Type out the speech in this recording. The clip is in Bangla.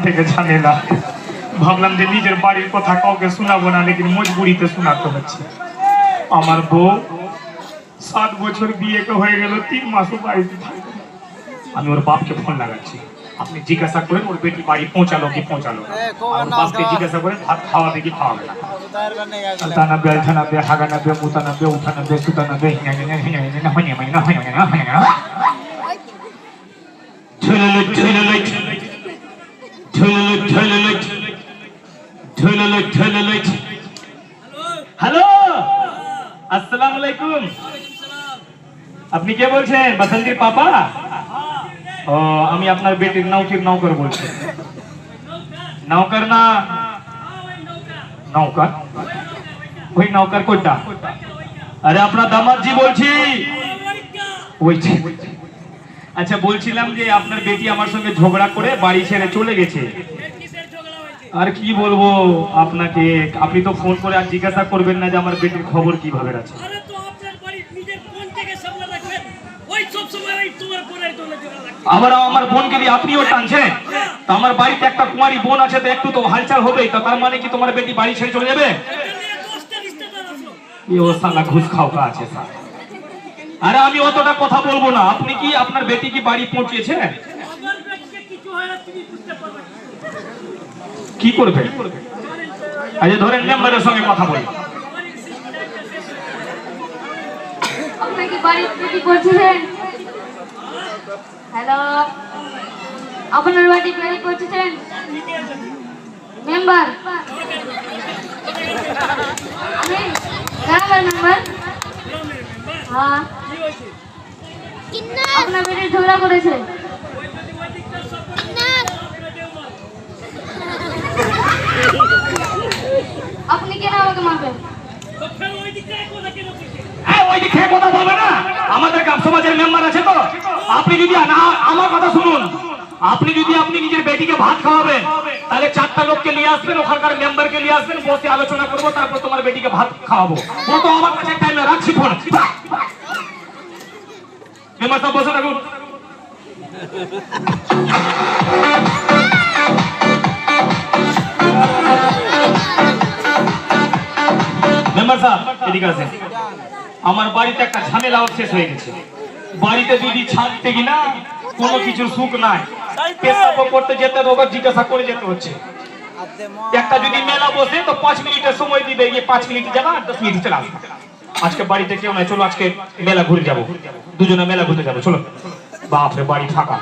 থেকে ঝামেলা ভাবলাম যে নিজের বাড়ির কথা কাউকে শোনাবো না, লেকিন মজবুরিতে শোনাতে হচ্ছে। আমার বউ 7 বছর বিয়েকে হয়ে গেল, 3 মাসও বাড়িতে থাকে। আমি ওর বাপকে ফোন লাগাচ্ছি, আপনি জিজ্ঞাসা করেন ওর বেটি বাড়ি পৌঁছালো কি পৌঁছালো। আর বাপকে জিজ্ঞাসা করেন ভাত খাওয়াবে কি খাওয়াবে না। আলতানাবে আলতানাবে হাগানাবে মুতানাবে উঠানাবে সুতানাবে হ্যালো, আসসালামু আলাইকুম। আপনি কে বলছেন? বাসন্তীর পাপা? ও, আমি আপনার বেটির নৌকির নৌকর বলছি। নৌকর না নৌকর, ওই নৌকর কোনটা? আরে আপনার দামাজি বলছি। ওইটা। আচ্ছা, বলছিলাম যে আপনার বেটি আমার সঙ্গে ঝগড়া করে বাড়ি ছেড়ে চলে গেছে। আর কি বলবো আপনাকে, আপনি তো ফোন করে আর জিজ্ঞাসা করবেন না যে আমার বেটির খবর কিভাবে আছে। আবার আমার বোনকে দিয়ে আপনিও টানছেন। তো আমার বাড়িতে একটা কুমারী বোন আছে, তো একটু তো হালচাল হবেই। তো তার মানে কি তোমার বেটি বাড়ি ছেড়ে চলে যাবে? ও শালা ঘুষ খাওয়া আছে। আরে আমি অতটা কথা বলবো না। আপনি কি আপনার বেটি কি বাড়ি পৌঁছেছে? কি করবে? আচ্ছা ধরেন মেম্বারের সঙ্গে কথা বলি। আপনি কি বাড়ি কি করছেন? হ্যালো, আপনার বাড়ি কি করছেন? মেম্বার আমি গ্রামের মেম্বার। হ্যাঁ, আপনার বেটি ঝগড়া করেছে। আপনি কেন আমাকে মারবেন? কথা বলবে না, আমাদের গ্রাম সমাজের মেম্বার আছে তো। আপনি যদি আমার কথা শুনুন, আপনি যদি আপনি নিজের বেটিকে ভাত খাওয়াবেন, তাহলে 4টা লোককে নিয়ে আসবেন, ওখানকার মেম্বারকে নিয়ে আসবেন, বসে আলোচনা করবো, তারপর তোমার বেটিকে ভাত খাওয়াবো। ও তো আমার কাছে টাইমে রাখছি ফোন। মেম্বার সাহেব বসে থাকুন। মেম্বার সাহেব এদিকে আসেন। আমার বাড়িতে একটা ঝামেলা শেষ হয়ে গেছে। বাড়িতে যদি ছাড়তে কিনা কোনো কিছুর সুখ নাই। পেশাব করতে যেতে ওকে জিজ্ঞাসা করে যেতে হচ্ছে। একটা যদি মেলা বসে তো 5 মিনিটের সময় দিবে, গিয়ে 5 মিনিট যাবা 10 মিনিট চলে আসবে। আজকে বাড়িতে কেউ নাই, চলো আজকে মেলা ঘুরে যাবো, দুজনে মেলা ঘুরতে যাবো, চলো। বাপরে বাড়ি ফাঁকা।